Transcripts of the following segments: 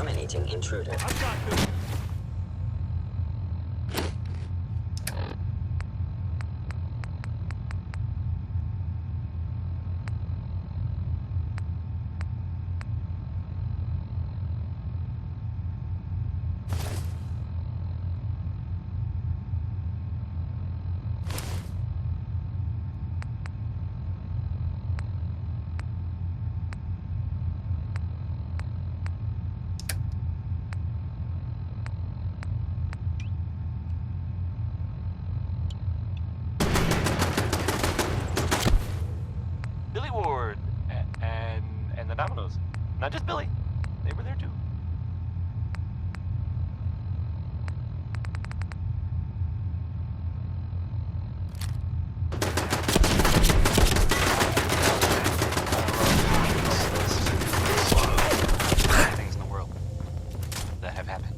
Terminating intruder. I've got this. Billy Ward and the Dominoes. Not just Billy. They were there too. Things in the world that have happened.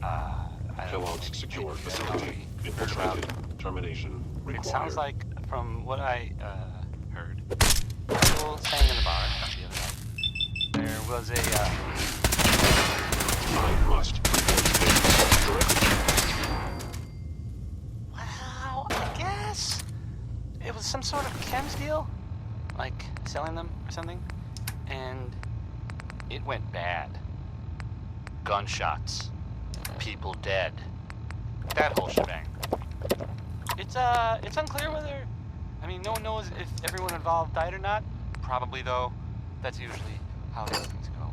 I don't Kellogg's think secure maybe facility. I've heard about. Infiltrated. Termination required. It sounds like, from what I heard, people staying in the bar the other night, there was a I must report well, I guess it was some sort of chems deal, like selling them or something, and it went bad. Gunshots, people dead, that whole shebang. It's unclear whether, I mean, no one knows if everyone involved died or not. Probably, though. That's usually how these things go.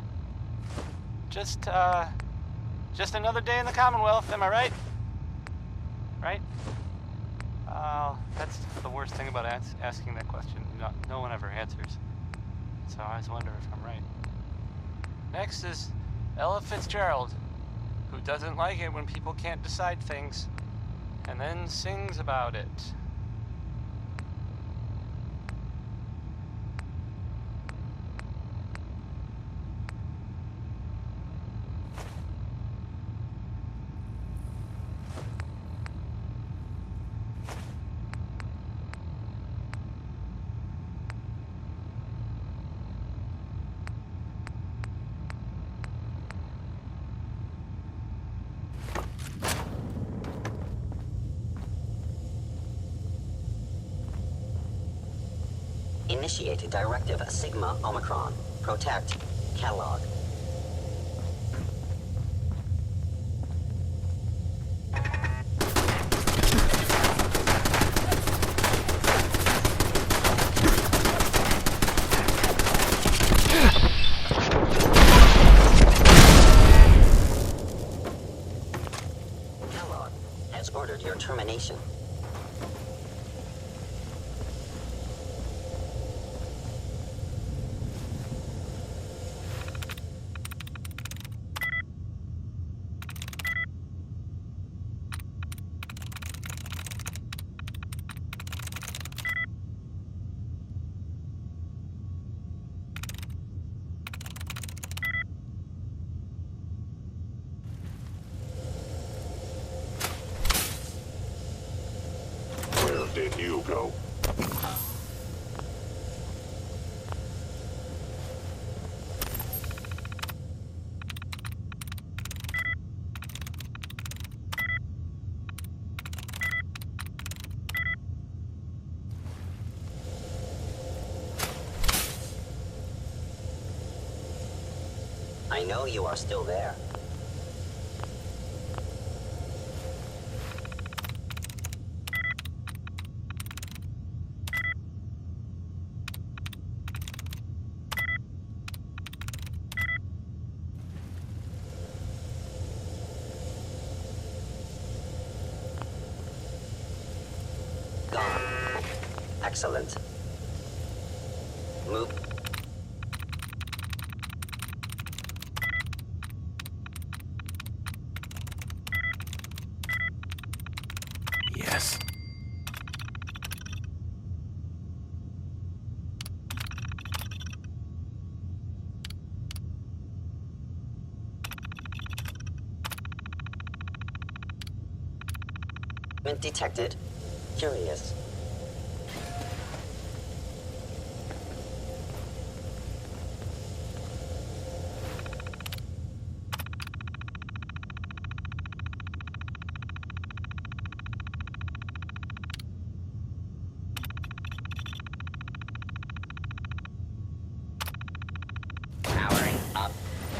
Just another day in the Commonwealth, am I right? Right? That's the worst thing about asking that question. No one ever answers. So I always wonder if I'm right. Next is Ella Fitzgerald, who doesn't like it when people can't decide things, and then sings about it. Initiate Directive Sigma Omicron. Protect. Catalog. Catalog has ordered your termination. Where did you go? I know you are still there. Gone. Excellent. Move. Yes. Detected. Curious.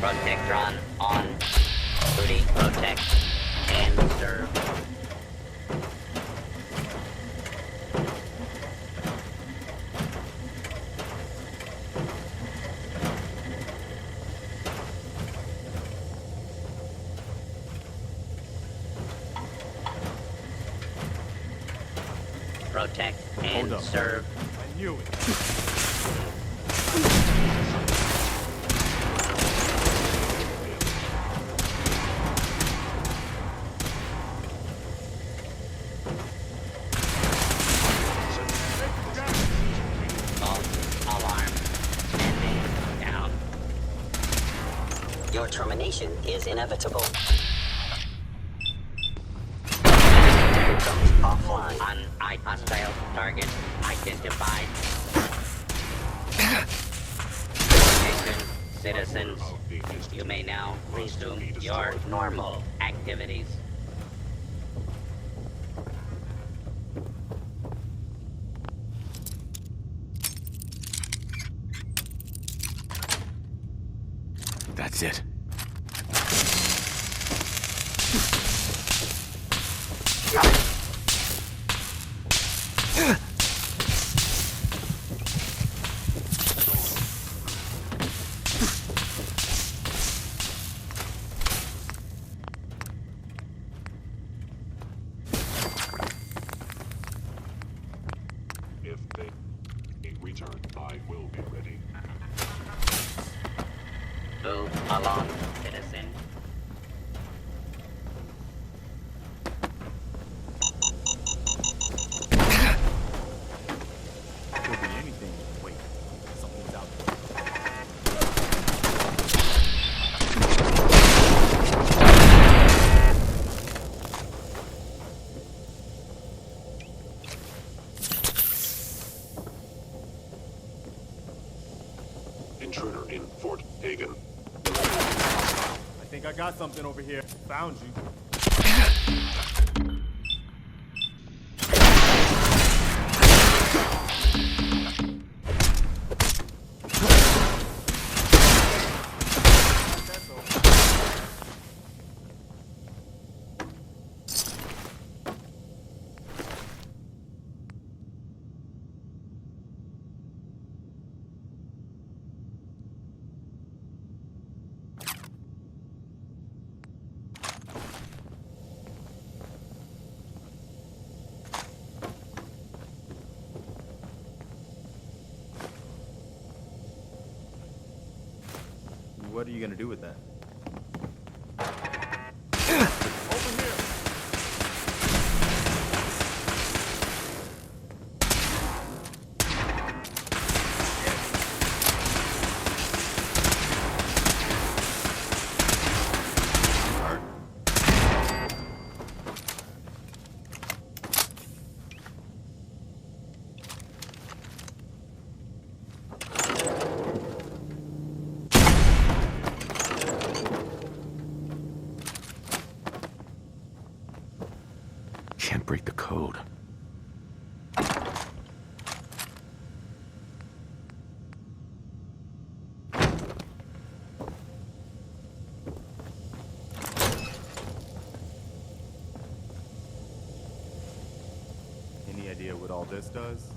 Protectron on. Booty protect and serve. Protect and Hold up. serve. I knew it. False alarm. Standing down. Your termination is inevitable. Systems offline. Hostile target identified. Attention, citizens. You may now resume your normal activities. That's it. If they return, I will be ready. Move along, citizen. Could be anything. Wait, something's out there. Intruder in Fort Hagen. I think I got something over here. Found you. That's all. What are you gonna do with that? Over here! Can't break the code. Any idea what all this does?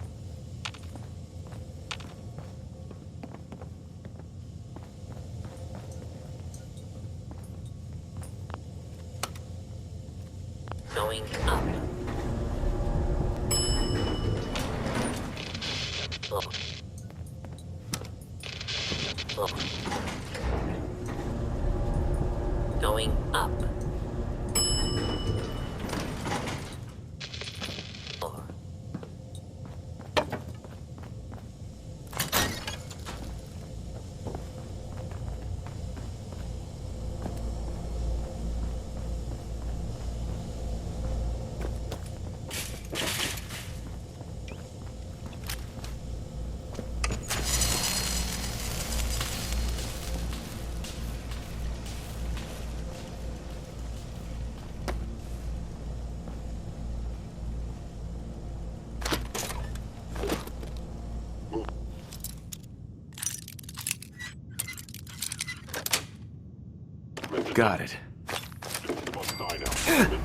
Going up. Oh. Oh. Going up. Oh. Got it. You must die now. Damn it.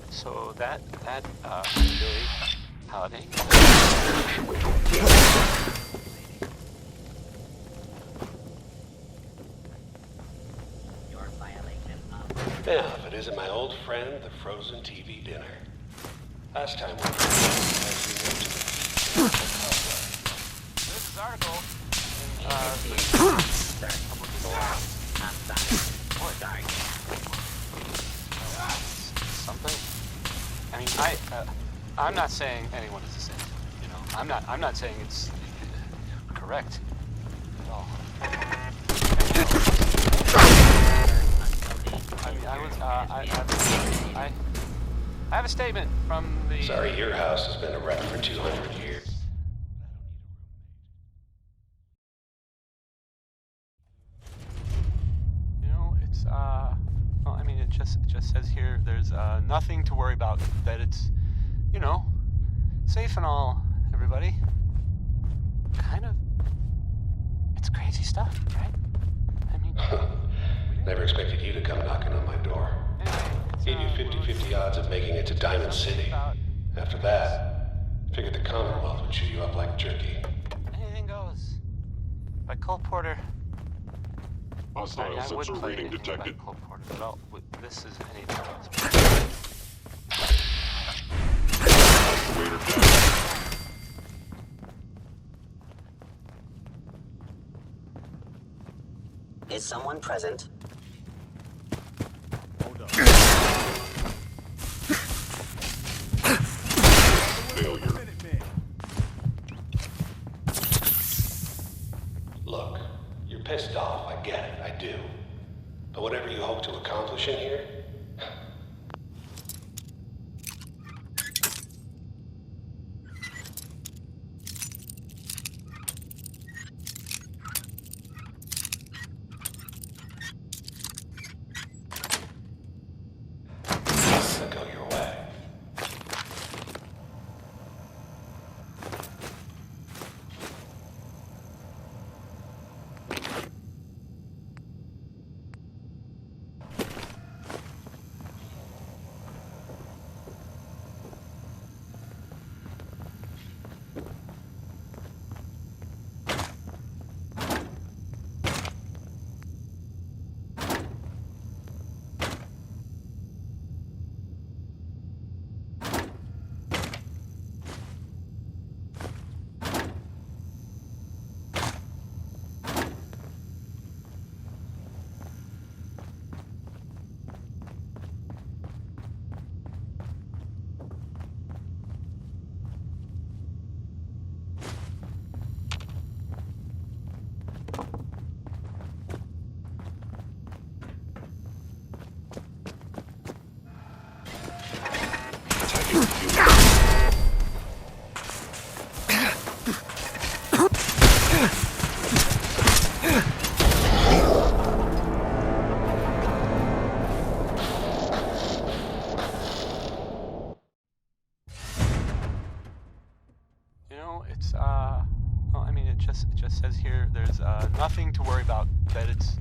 So that Billy Holiday. Your violation of Yeah, if it isn't my old friend, the frozen TV dinner. Last time we were There's this article in something. I mean, I'm not saying anyone is a saint. You know, I'm not saying it's correct at all. I mean, I have a statement from the. Sorry, your house has been a wreck for 200 years. You know, it's well, I mean, it just says here there's nothing to worry about. That it's, you know, safe and all. Everybody, kind of. It's crazy stuff, right? I mean, Never expected you to come knocking on my door. Gave you 50-50 odds of making it to Diamond City. After that, figured the Commonwealth would chew you up like jerky. Anything goes. By Cole Porter. Hostile I would sensor play reading anything detected. by Cole Porter, but this is anything else. Waiter down. Is someone present? Hold up. Failure. Minuteman. Look, you're pissed off, I get it, I do. But whatever you hope to accomplish in here, doesn't go your way. You know, it's well, I mean, it just says here there's nothing to worry about. That it's,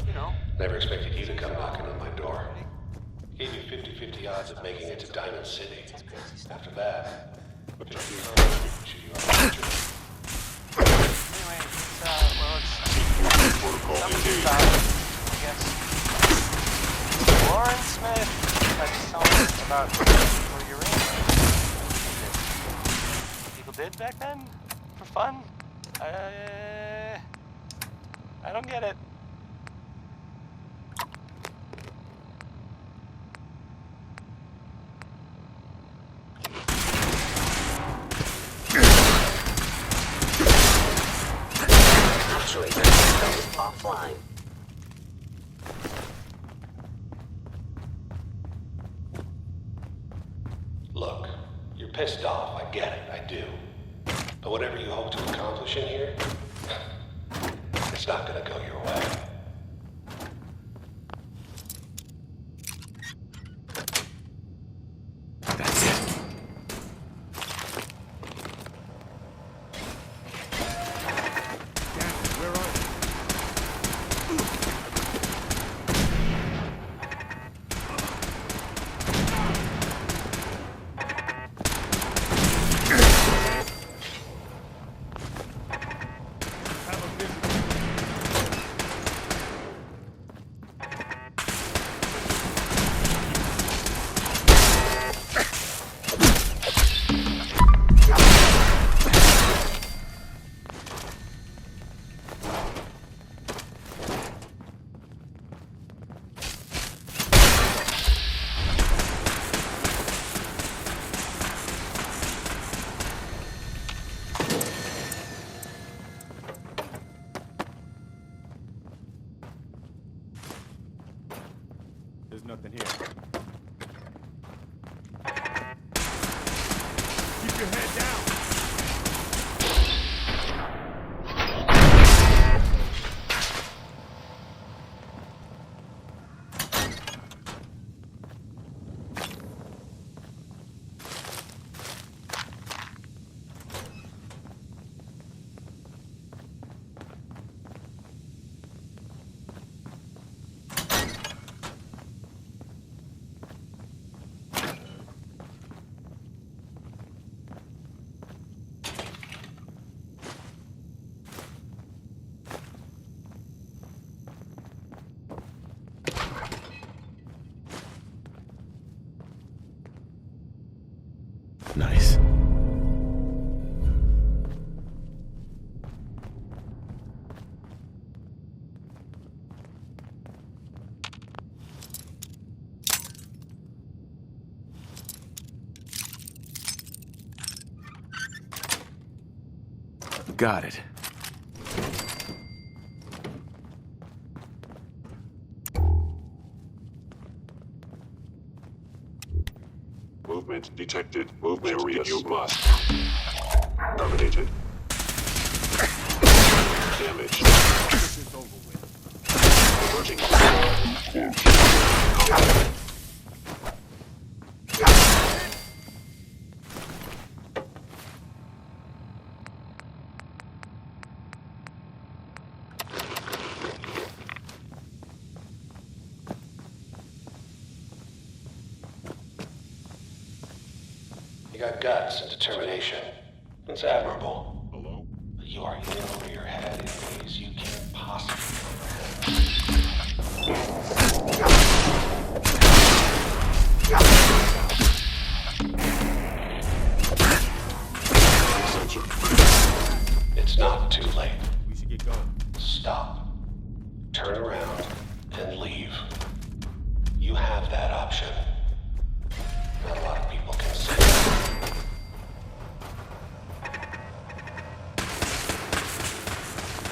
you know. Never expected you to come knocking on my door. Gave you 50-50 odds of making it to Diamond City. After that, chew you up like jerky. Anyway, it's well, it's Protocol something engaged. about, I guess, Warren Smith had told us about where you're in. People did back then for fun. don't get it. Actuator system offline. Look, you're pissed off, I get it, I do. But whatever you hope to accomplish in here, it's not gonna go your way. That's it. Damn it, where are you? Have a visit. There's nothing here. Keep your head down. Nice. Got it. Movement detected. Movement you must. Terminated. Damage. This is over with. Averting. You got guts and determination. It's admirable. Hello? But you are in over your head in ways you can't possibly Sensor. It's not too late. We should get going. Stop. Turn around and leave. You have that option. Not a lot of people can say that.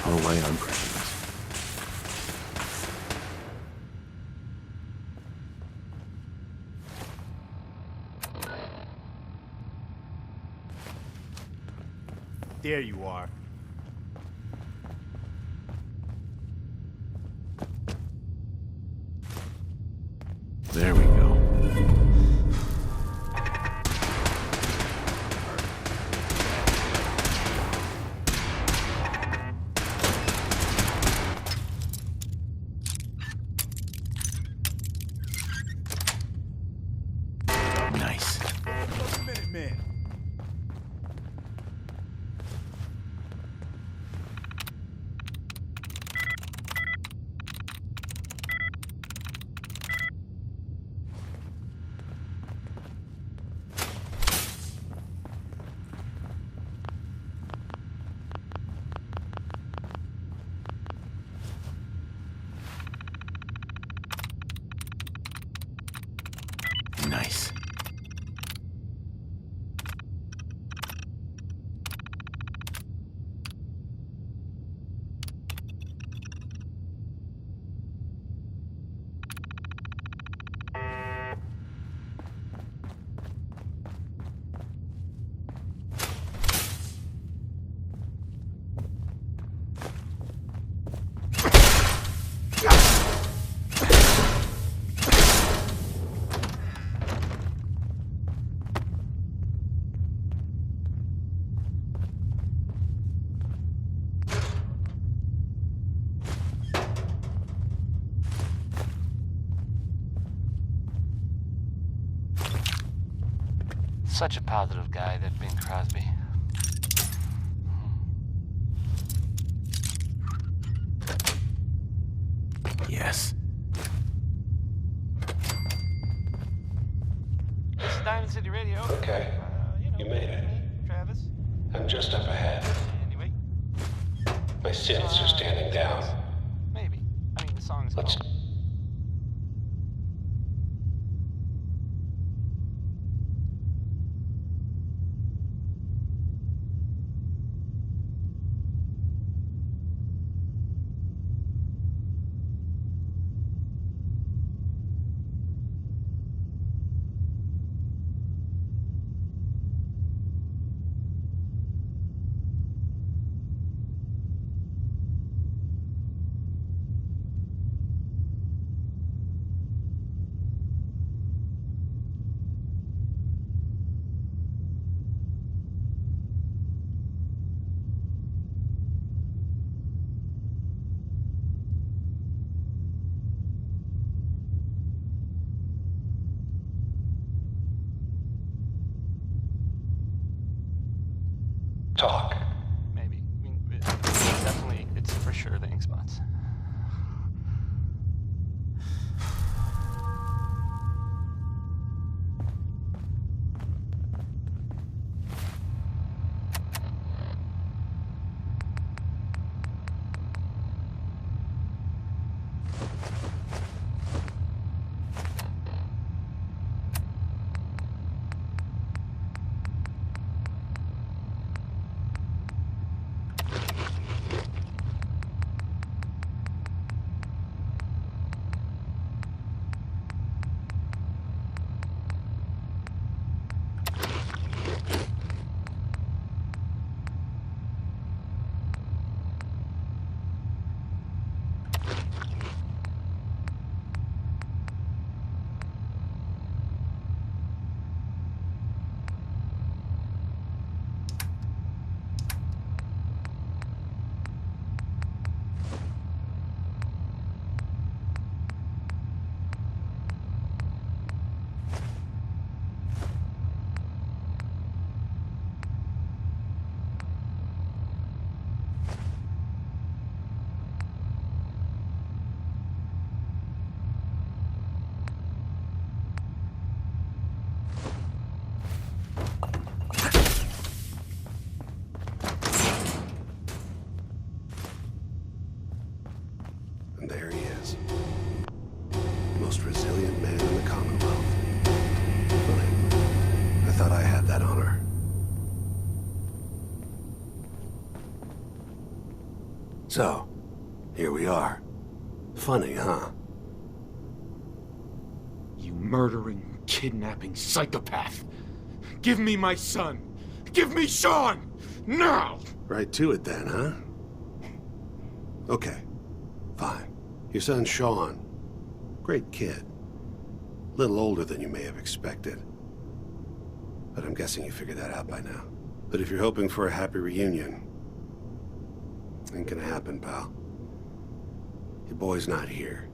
I'll lay on pressure. There you are. There we go. Nice. Just a minute, man. Such a positive guy, that Bing Crosby. Yes. This is Diamond City Radio. Okay. You made it. Travis. I'm just up ahead. Anyway, My synths are standing down. maybe. I mean, the song's Let's... called. talk. Maybe. I mean, definitely, it's for sure the ink spots. And there he is. Most resilient man in the Commonwealth. Funny. I thought I had that honor. So, here we are. Funny, huh? You murdering, kidnapping psychopath! Give me my son! Give me Sean! Now! Right to it then, huh? Okay, fine. Your son Sean. Great kid. Little older than you may have expected. But I'm guessing you figured that out by now. But if you're hoping for a happy reunion, ain't gonna happen, pal. Your boy's not here.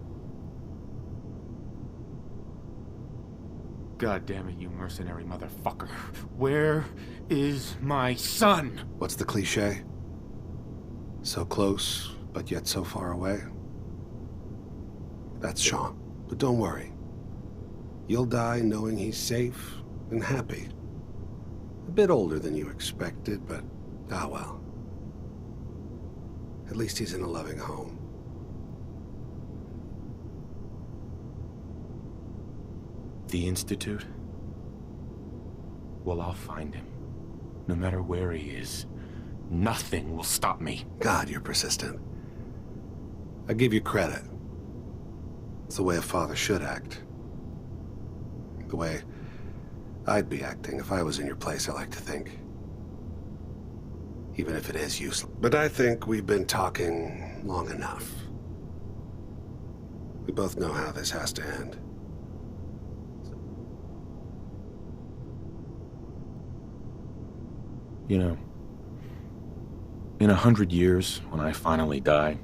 God damn it, you mercenary motherfucker. Where is my son? What's the cliche? So close, but yet so far away? That's Sean. But don't worry. You'll die knowing he's safe and happy. A bit older than you expected, but ah well. At least he's in a loving home. The Institute? Well, I'll find him. No matter where he is. Nothing will stop me. God, you're persistent. I give you credit. It's the way a father should act. The way I'd be acting if I was in your place, I like to think. Even if it is useless. But I think we've been talking long enough. We both know how this has to end. You know, in 100 years, when I finally die,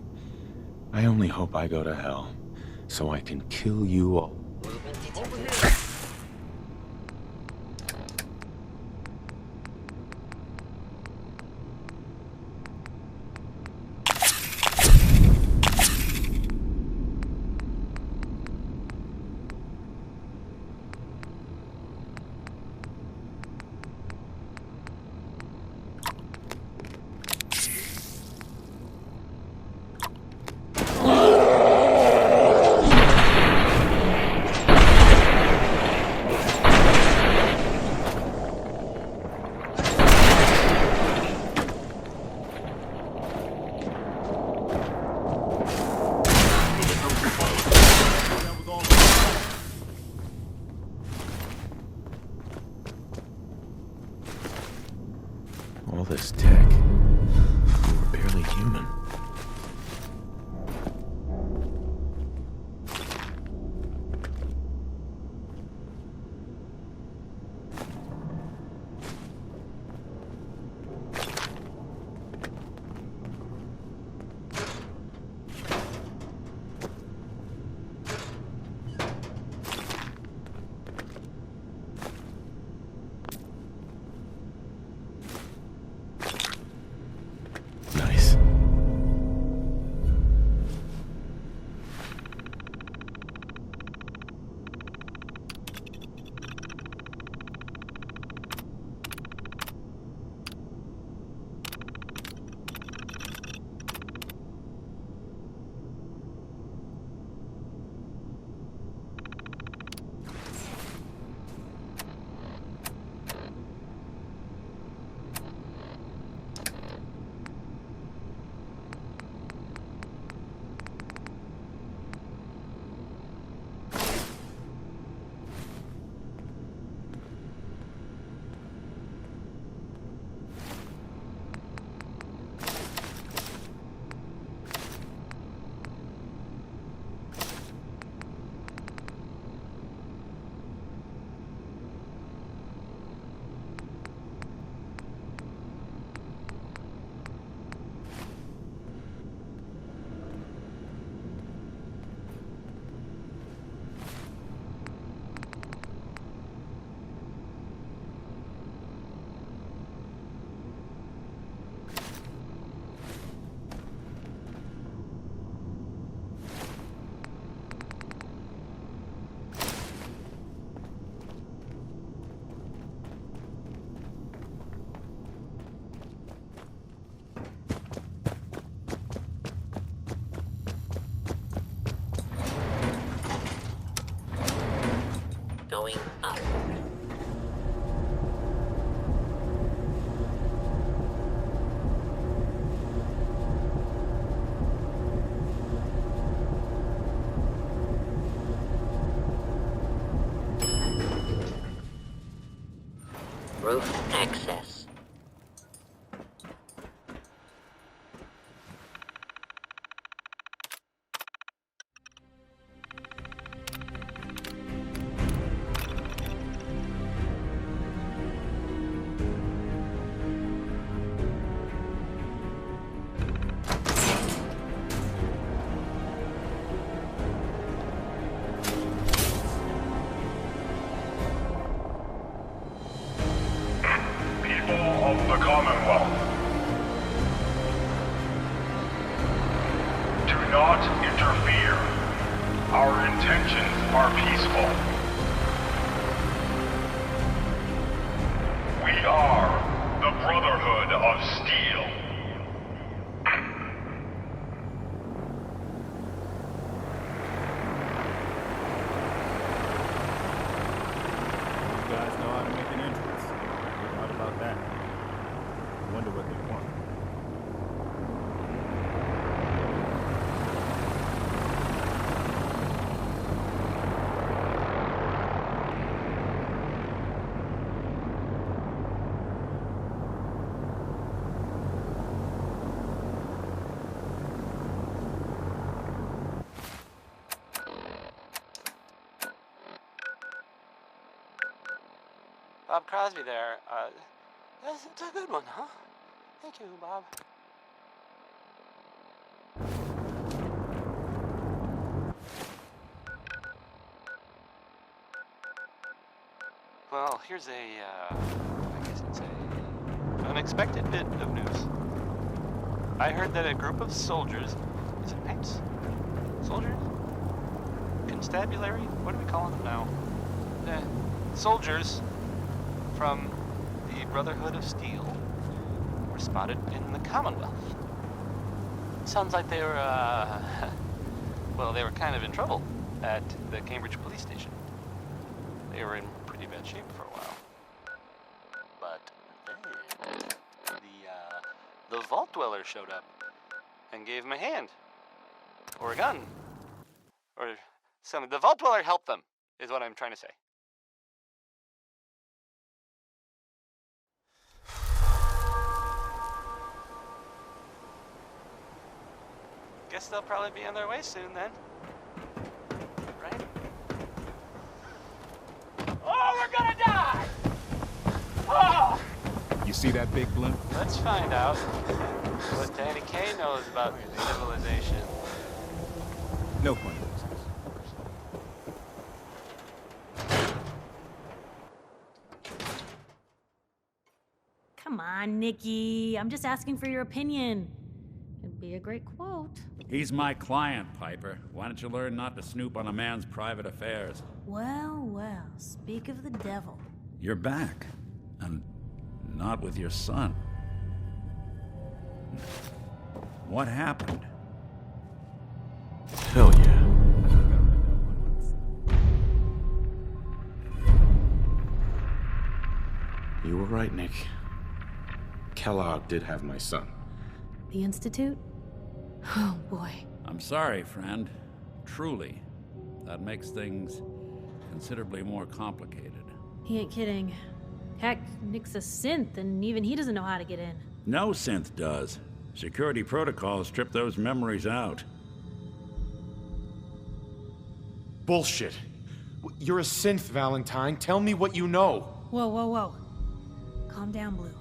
I only hope I go to hell, so I can kill you all. Do not interfere. Our intentions are peaceful. We are the Brotherhood of Steel. You guys know how to make an entrance. No doubt about that. I wonder what they want. Bob Crosby there. It's a good one, huh? Thank you, Bob. Well, here's I guess it's a unexpected bit of news. I heard that a group of soldiers, is it knights? Soldiers? Constabulary? What are we calling them now? Soldiers from the Brotherhood of Steel were spotted in the Commonwealth. Sounds like they were, well, they were kind of in trouble at the Cambridge police station. They were in pretty bad shape for a while. But then the Vault Dweller showed up and gave them a hand. Or a gun. Or something. The Vault Dweller helped them, is what I'm trying to say. Guess they'll probably be on their way soon then. Right? Oh, we're gonna die! Oh! You see that big blimp? Let's find out what Danny Kaye knows about civilization. No point. Come on, Nikki. I'm just asking for your opinion. It'd be a great quote. He's my client, Piper. Why don't you learn not to snoop on a man's private affairs? Well, well, speak of the devil. You're back. And not with your son. What happened? Hell yeah. You were right, Nick. Kellogg did have my son. The Institute? Oh, boy. I'm sorry, friend. Truly. That makes things considerably more complicated. He ain't kidding. Heck, Nick's a synth, and even he doesn't know how to get in. No synth does. Security protocols strip those memories out. Bullshit. You're a synth, Valentine. Tell me what you know. Whoa, whoa, whoa. Calm down, Blue.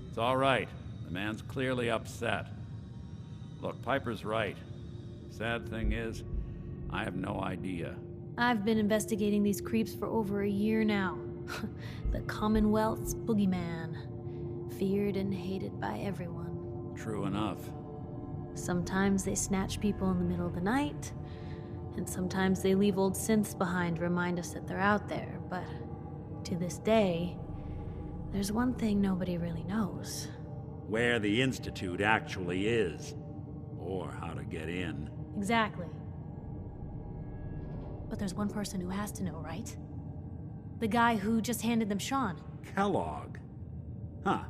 It's all right. The man's clearly upset. Look, Piper's right. Sad thing is, I have no idea. I've been investigating these creeps for over a year now. The Commonwealth's boogeyman. Feared and hated by everyone. True enough. Sometimes they snatch people in the middle of the night, and sometimes they leave old synths behind to remind us that they're out there, but to this day, there's one thing nobody really knows. Where the Institute actually is. Or how to get in. Exactly. But there's one person who has to know, right? The guy who just handed them Sean. Kellogg? Huh.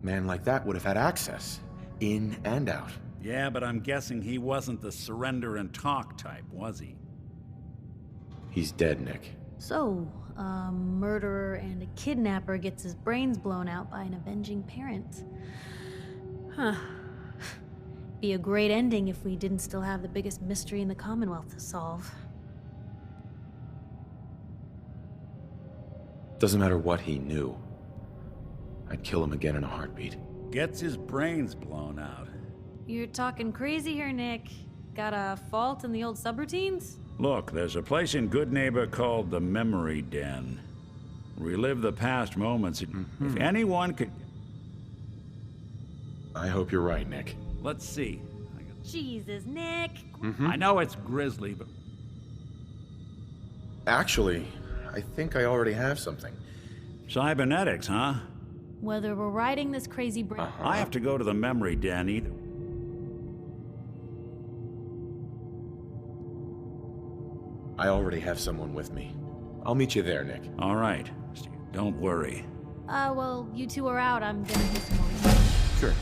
Man like that would have had access. In and out. Yeah, but I'm guessing he wasn't the surrender and talk type, was he? He's dead, Nick. So, a murderer and a kidnapper gets his brains blown out by an avenging parent. Huh. Be a great ending if we didn't still have the biggest mystery in the Commonwealth to solve. Doesn't matter what he knew. I'd kill him again in a heartbeat. Gets his brains blown out. You're talking crazy here, Nick. Got a fault in the old subroutines? Look, there's a place in Goodneighbor called the Memory Den. Relive the past moments. If anyone could... I hope you're right, Nick. Let's see. I can Jesus, Nick. I know it's grisly, but Actually, I think I already have something. cybernetics, huh? Whether we're riding this crazy brain. I have to go to the memory den either. I already have someone with me. I'll meet you there, Nick. All right. Don't worry. Well, you two are out. I'm gonna do some more research. Sure.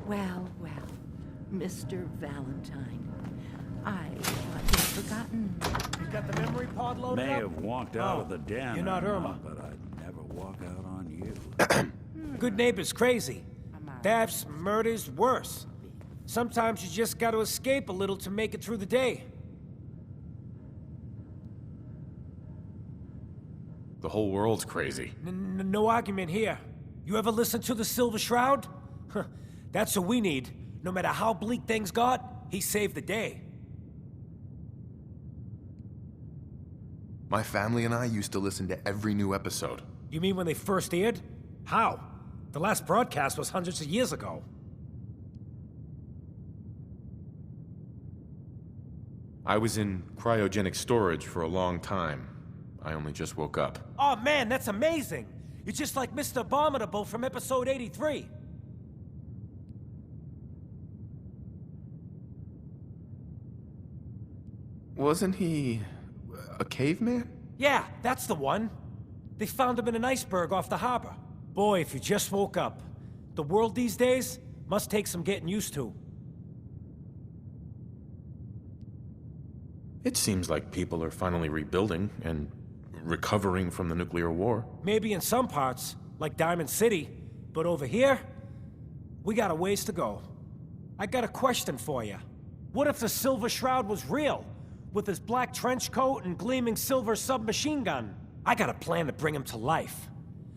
Well, well, Mr. Valentine. I thought you'd forgotten. You got the memory pod loaded May up? have walked out of the den. You're not Irma. But I'd never walk out on you. Good neighbor's crazy. Thefts, murders, worse. Sometimes you just gotta escape a little to make it through the day. The whole world's crazy. No argument here. You ever listen to the Silver Shroud? Huh, that's what we need. No matter how bleak things got, he saved the day. My family and I used to listen to every new episode. You mean when they first aired? How? The last broadcast was hundreds of years ago. I was in cryogenic storage for a long time. I only just woke up. Oh man, that's amazing! You're just like Mr. Abominable from episode 83. Wasn't he a caveman? Yeah, that's the one. They found him in an iceberg off the harbor. Boy, if you just woke up. The world these days must take some getting used to. It seems like people are finally rebuilding and recovering from the nuclear war. Maybe in some parts, like Diamond City, but over here, we got a ways to go. I got a question for you. What if the Silver Shroud was real, with his black trench coat and gleaming silver submachine gun? I got a plan to bring him to life,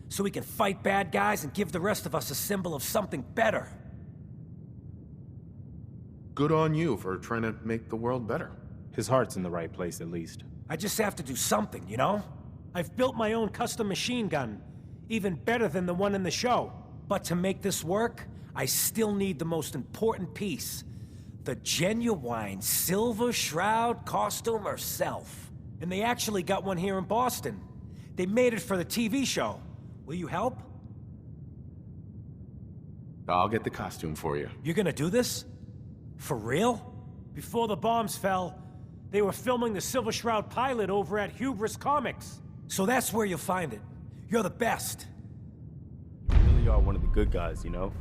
so he can fight bad guys and give the rest of us a symbol of something better. Good on you for trying to make the world better. His heart's in the right place, at least. I just have to do something, you know? I've built my own custom machine gun, even better than the one in the show. But to make this work, I still need the most important piece. The genuine Silver Shroud costume herself. And they actually got one here in Boston. They made it for the TV show. Will you help? I'll get the costume for you. You're gonna do this? For real? Before the bombs fell, they were filming the Silver Shroud pilot over at Hubris Comics. So that's where you'll find it. You're the best. You really are one of the good guys, you know?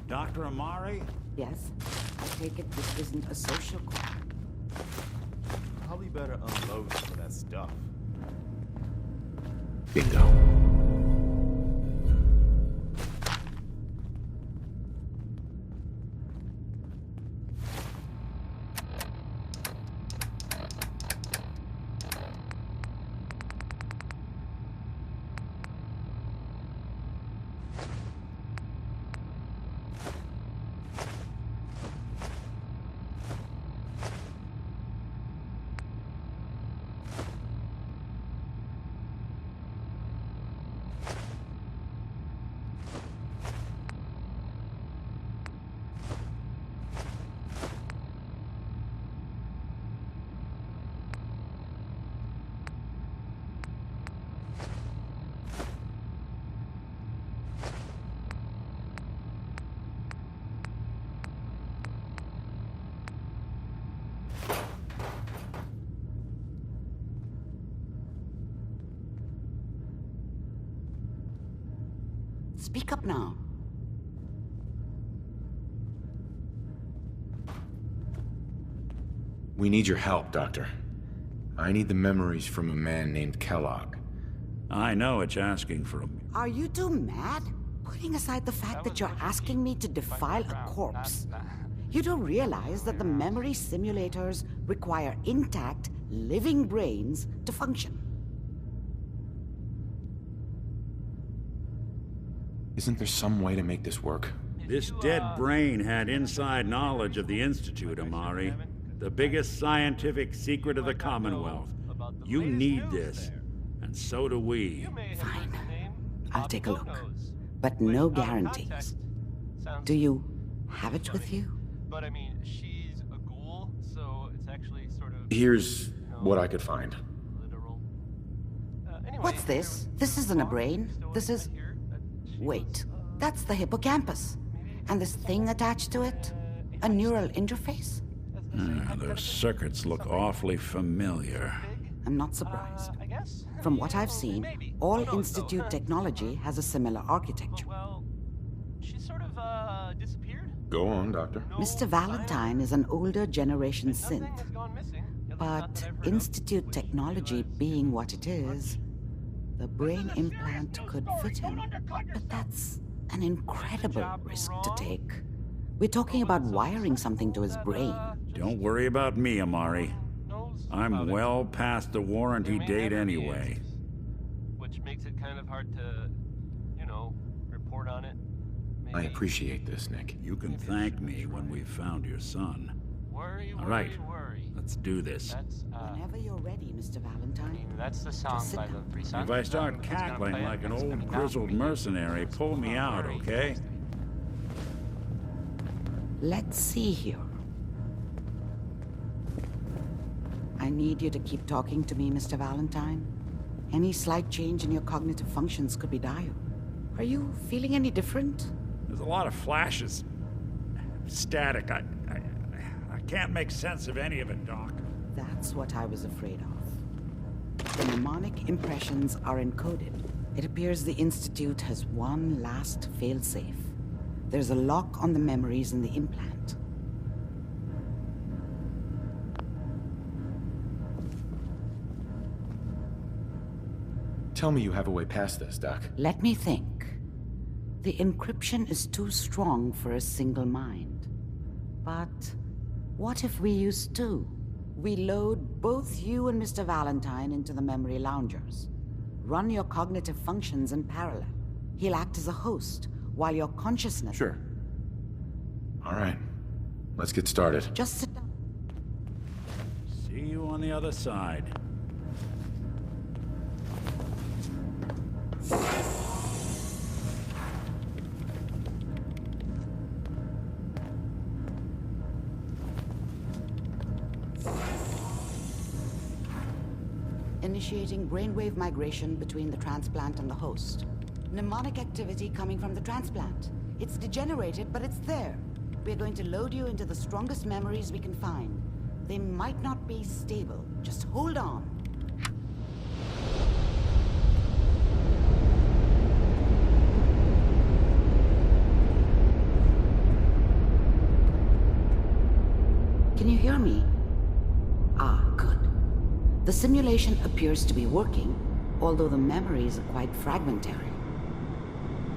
Dr. Amari? Yes? I take it this isn't a social call. Probably better unload some of that stuff. Bingo. Speak up now. We need your help, Doctor. I need the memories from a man named Kellogg. I know it's asking for a... Are you two mad? Putting aside the fact that you're asking me to defile a corpse, you don't realize that the memory simulators require intact, living brains to function. Isn't there some way to make this work? This dead brain had inside knowledge of the Institute, Amari. The biggest scientific secret of the Commonwealth. You need this, and so do we. Fine. I'll take a look. But no guarantees. Do you have it with you? But I mean, she's a ghoul, so it's actually sort of... Here's what I could find. Literal. Anyway, What's this? This isn't a brain. This is... Wait, that's the hippocampus. And this thing attached to it? A neural interface? Those circuits look awfully familiar. I'm not surprised. From what I've seen, all Institute technology has a similar architecture. Well, she sort of, disappeared? Go on, Doctor. Mr. Valentine is an older generation synth. But Institute technology being what it is, the brain implant could fit him. But that's an incredible risk to take. We're talking about wiring something to his brain. Don't worry about me, Amari. I'm well past the warranty date anyway. Which makes it kind of hard to, you know, report on it. I appreciate this, Nick. You can thank me when we've found your son. All right, let's do this. Whenever you're ready, Mr. Valentine. That's the song by the Three Sons. If I start cackling like an old grizzled mercenary, pull me out, okay? Let's see here. I need you to keep talking to me, Mr. Valentine. Any slight change in your cognitive functions could be dire. Are you feeling any different? There's a lot of flashes. Static. I can't make sense of any of it, Doc. That's what I was afraid of. The mnemonic impressions are encoded. It appears the Institute has one last failsafe. There's a lock on the memories in the implant. Tell me you have a way past this, Doc. Let me think. The encryption is too strong for a single mind. But what if we use two? We load both you and Mr. Valentine into the memory loungers. Run your cognitive functions in parallel. He'll act as a host, while your consciousness... Sure. All right. Let's get started. Just sit down. See you on the other side. Initiating brainwave migration between the transplant and the host. Mnemonic activity coming from the transplant. It's degenerated, but it's there. We're going to load you into the strongest memories we can find. They might not be stable. Just hold on. Can you hear me? Ah, good. The simulation appears to be working, although the memories are quite fragmentary.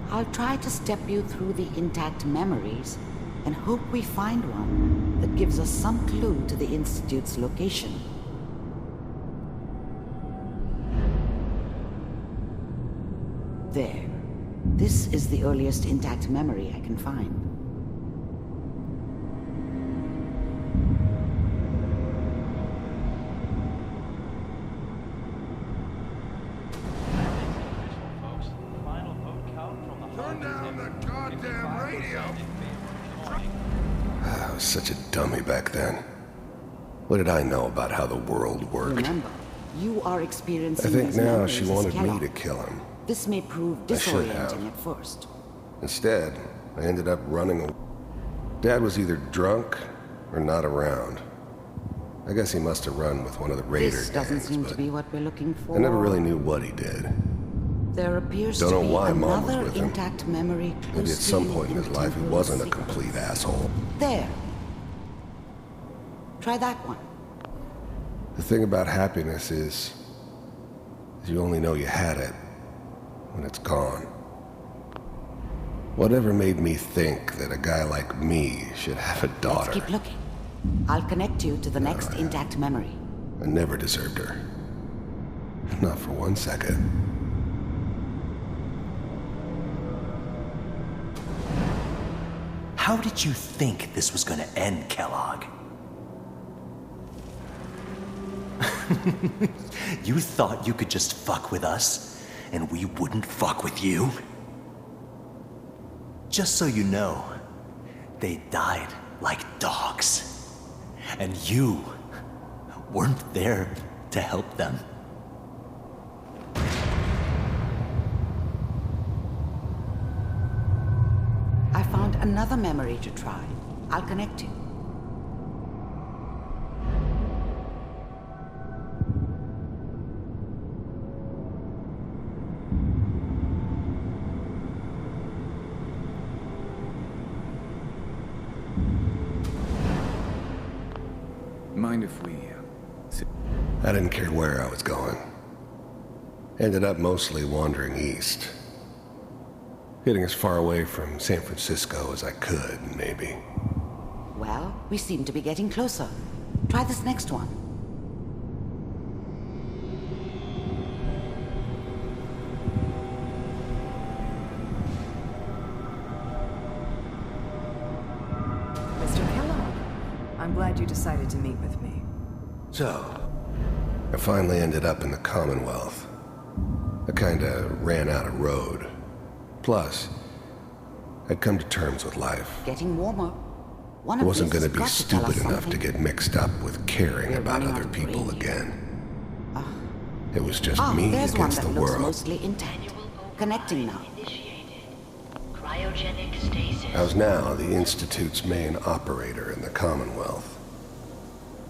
I'll try to step you through the intact memories and hope we find one that gives us some clue to the Institute's location. There. This is the earliest intact memory I can find. Turn down the goddamn radio! I was such a dummy back then. What did I know about how the world worked? Remember, you are experiencing I think these now memories she as wanted me Kellogg. to kill him. This may prove I should have. disorienting at first. Instead, I ended up running away. Dad was either drunk or not around. I guess he must have run with one of the Raider This doesn't gangs, seem but to be what we're looking for. I never really knew what he did. There appears Don't to know be why Mom was another with him. intact memory. Maybe at some point in his life he concealed wasn't a secret. complete asshole. There. Try that one. The thing about happiness is you only know you had it when it's gone. Whatever made me think that a guy like me should have a daughter? Let's keep looking. I'll connect you to the next intact memory. I never deserved her. Not for 1 second. How did you think this was gonna end, Kellogg? You thought you could just fuck with us, and we wouldn't fuck with you? Just so you know, they died like dogs. And you weren't there to help them. I found another memory to try. I'll connect you. Mind if we sit? I didn't care where I was going. Ended up mostly wandering east. Getting as far away from San Francisco as I could, maybe. Well, we seem to be getting closer. Try this next one. Mr. Kellogg, I'm glad you decided to meet with me. So, I finally ended up in the Commonwealth. I kinda ran out of road. Plus, I'd come to terms with life. Getting warmer. One I of wasn't these gonna be has got to tell us stupid enough to something. get mixed up with caring We're about running other out of people range. again. It was just me There's one against that the looks world. mostly intact. Connecting now. Cryogenic stasis. I was now the Institute's main operator in the Commonwealth.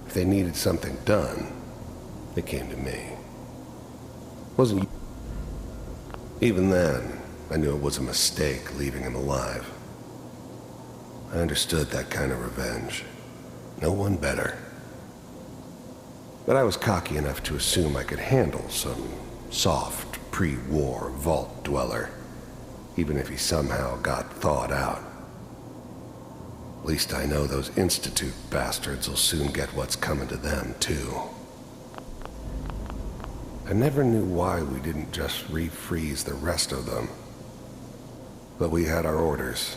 If they needed something done, they came to me. Wasn't even then, I knew it was a mistake leaving him alive. I understood that kind of revenge. No one better. But I was cocky enough to assume I could handle some soft, pre-war vault dweller, even if he somehow got thawed out. At least I know those Institute bastards will soon get what's coming to them, too. I never knew why we didn't just refreeze the rest of them. But we had our orders.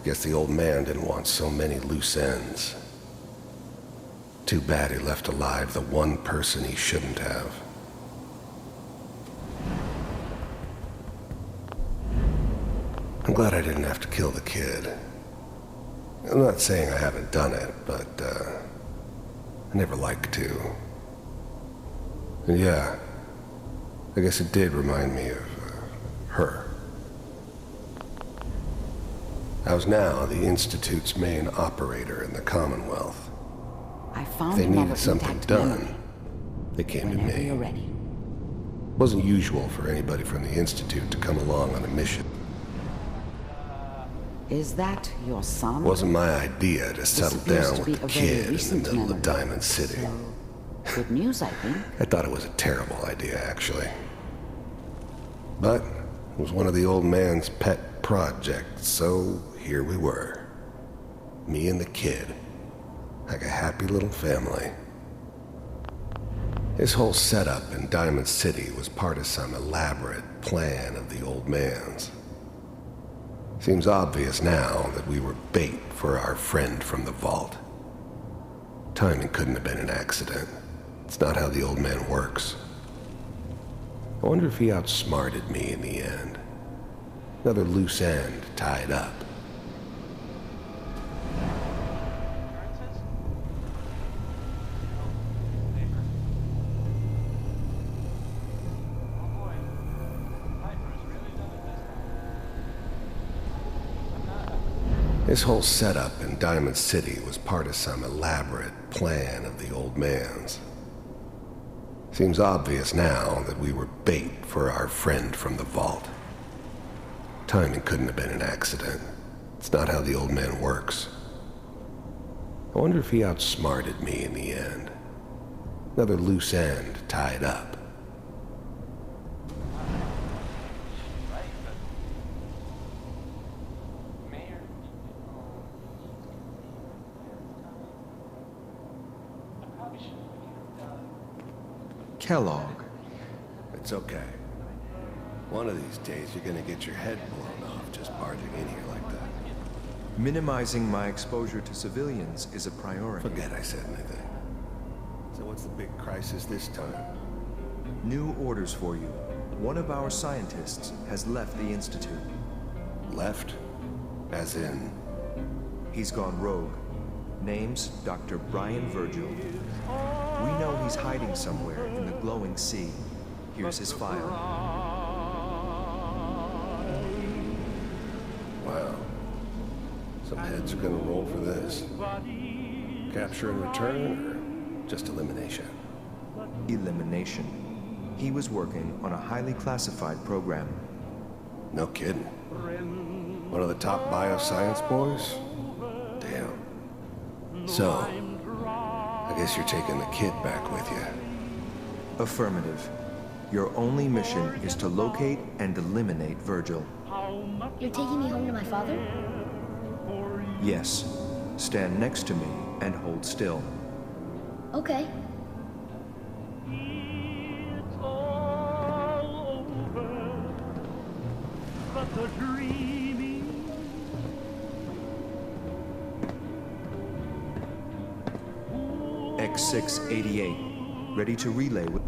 Guess the old man didn't want so many loose ends. Too bad he left alive the one person he shouldn't have. I'm glad I didn't have to kill the kid. I'm not saying I haven't done it, but, I never liked to. And yeah, I guess it did remind me of, her. I was now the Institute's main operator in the Commonwealth. I If found they another needed something intact done, memory. they came to Whenever me. you're ready. Wasn't usual for anybody from the Institute to come along on a mission. Is that your son? Wasn't my idea to settle appears down to be with a a very kid in the recent middle memory. of Diamond City. Good news, I think. I thought it was a terrible idea, actually. But it was one of the old man's pet projects, so here we were. Me and the kid. Like a happy little family. His whole setup in Diamond City was part of some elaborate plan of the old man's. Seems obvious now that we were bait for our friend from the vault. Timing couldn't have been an accident. It's not how the old man works. I wonder if he outsmarted me in the end. Another loose end tied up. His whole setup in Diamond City was part of some elaborate plan of the old man's. Seems obvious now that we were bait for our friend from the vault. Timing couldn't have been an accident. It's not how the old man works. I wonder if he outsmarted me in the end. Another loose end tied up. Kellogg. It's okay. One of these days you're gonna get your head blown off just barging in here like that. Minimizing my exposure to civilians is a priority. Forget I said anything. So what's the big crisis this time? New orders for you. One of our scientists has left the Institute. Left? As in? He's gone rogue. Name's Dr. Brian Virgil. We know he's hiding somewhere in the glowing sea. Here's his file. Wow. Some heads are gonna roll for this. Capture and return, or just elimination? Elimination. He was working on a highly classified program. No kidding. One of the top bioscience boys? Damn. So, I guess you're taking the kid back with you. Affirmative. Your only mission is to locate and eliminate Virgil. You're taking me home to my father? Yes. Stand next to me and hold still. Okay. X688. Ready to relay with...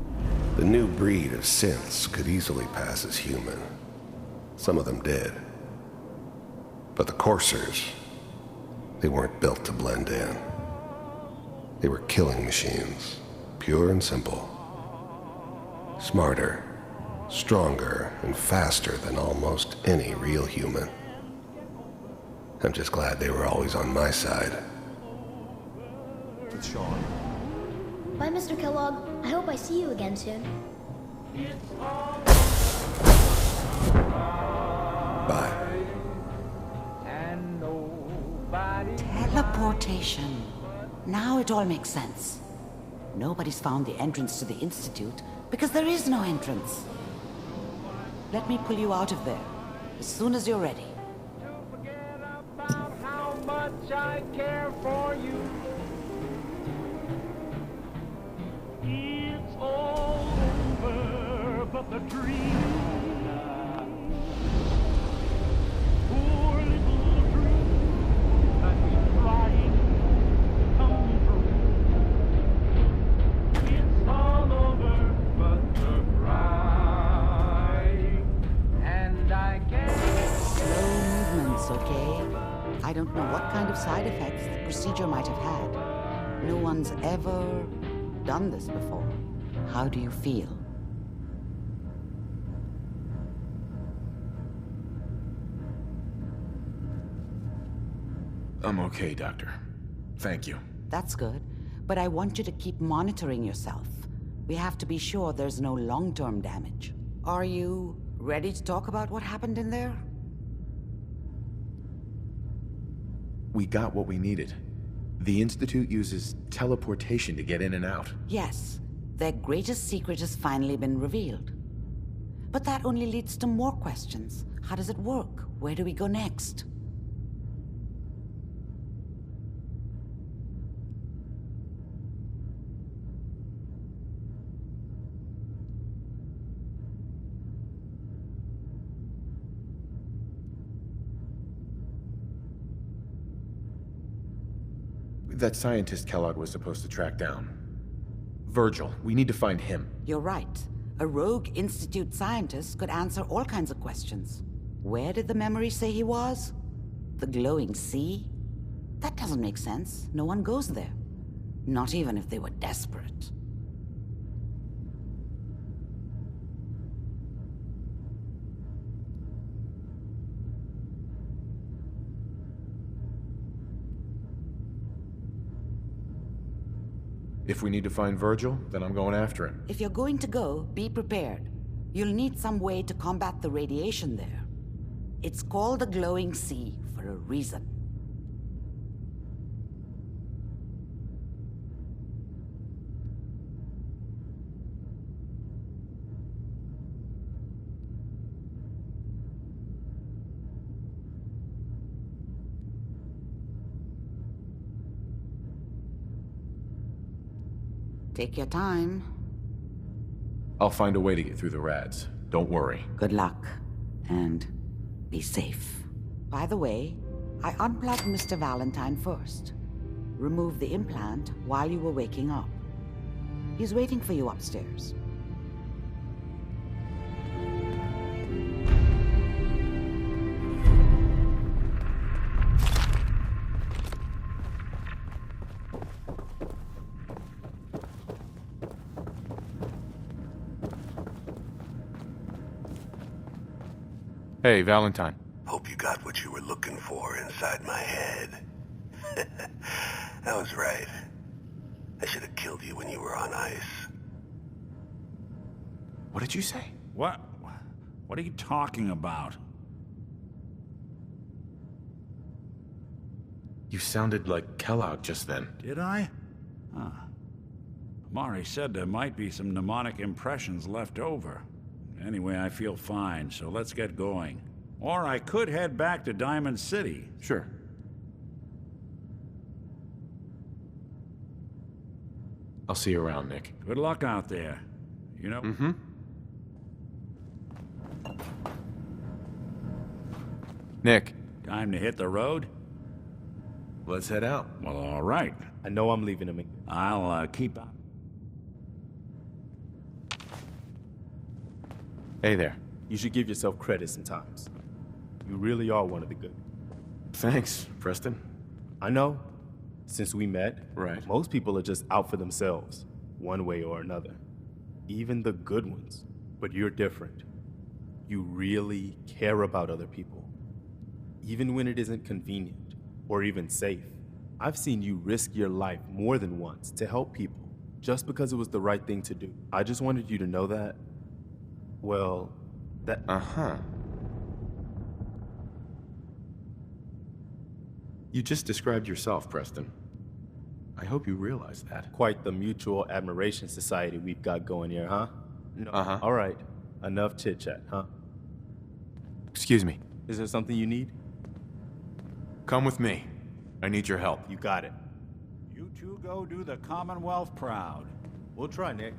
The new breed of synths could easily pass as human. Some of them did. But the coursers, they weren't built to blend in. They were killing machines, pure and simple. Smarter, stronger, and faster than almost any real human. I'm just glad they were always on my side. With Sean. Bye, Mr. Kellogg. I hope I see you again soon. Bye. Teleportation. Now it all makes sense. Nobody's found the entrance to the Institute because there is no entrance. Let me pull you out of there as soon as you're ready. How much I care for you. It's all over, but the dream. Poor little dream that we tried come true. It's all over, but the cry. And I can't. Slow movements, okay? I don't know what kind of side effects the procedure might have had. No one's ever done this before. How do you feel? I'm okay, Doctor. Thank you. That's good, but I want you to keep monitoring yourself. We have to be sure there's no long-term damage. Are you ready to talk about what happened in there? We got what we needed. The Institute uses teleportation to get in and out. Yes, their greatest secret has finally been revealed. But that only leads to more questions. How does it work? Where do we go next? That scientist Kellogg was supposed to track down. Virgil, we need to find him. You're right. A rogue Institute scientist could answer all kinds of questions. Where did the memory say he was? The glowing sea? That doesn't make sense. No one goes there. Not even if they were desperate. If we need to find Virgil, then I'm going after him. If you're going to go, be prepared. You'll need some way to combat the radiation there. It's called the glowing sea for a reason. Take your time. I'll find a way to get through the rads. Don't worry. Good luck. And be safe. By the way, I unplugged Mr. Valentine first. Removed the implant while you were waking up. He's waiting for you upstairs. Hey, Valentine. Hope you got what you were looking for inside my head. I was right. I should have killed you when you were on ice. What did you say? What? What are you talking about? You sounded like Kellogg just then. Did I? Huh. Amari said there might be some mnemonic impressions left over. Anyway, I feel fine, so let's get going. Or I could head back to Diamond City. Sure. I'll see you around, Nick. Good luck out there. You know... Mm-hmm. Nick. Time to hit the road? Let's head out. Well, all right. I know I'm leaving him. I'll keep up. Hey there. You should give yourself credit sometimes. You really are one of the good. Thanks, Preston. I know. Since we met, right. Most people are just out for themselves, one way or another. Even the good ones. But you're different. You really care about other people. Even when it isn't convenient or even safe. I've seen you risk your life more than once to help people, just because it was the right thing to do. I just wanted you to know that. Well, that... Uh-huh. You just described yourself, Preston. I hope you realize that. Quite the mutual admiration society we've got going here, huh? No. Uh-huh. All right. Enough chit-chat, huh? Excuse me. Is there something you need? Come with me. I need your help. You got it. You two go do the Commonwealth proud. We'll try, Nick.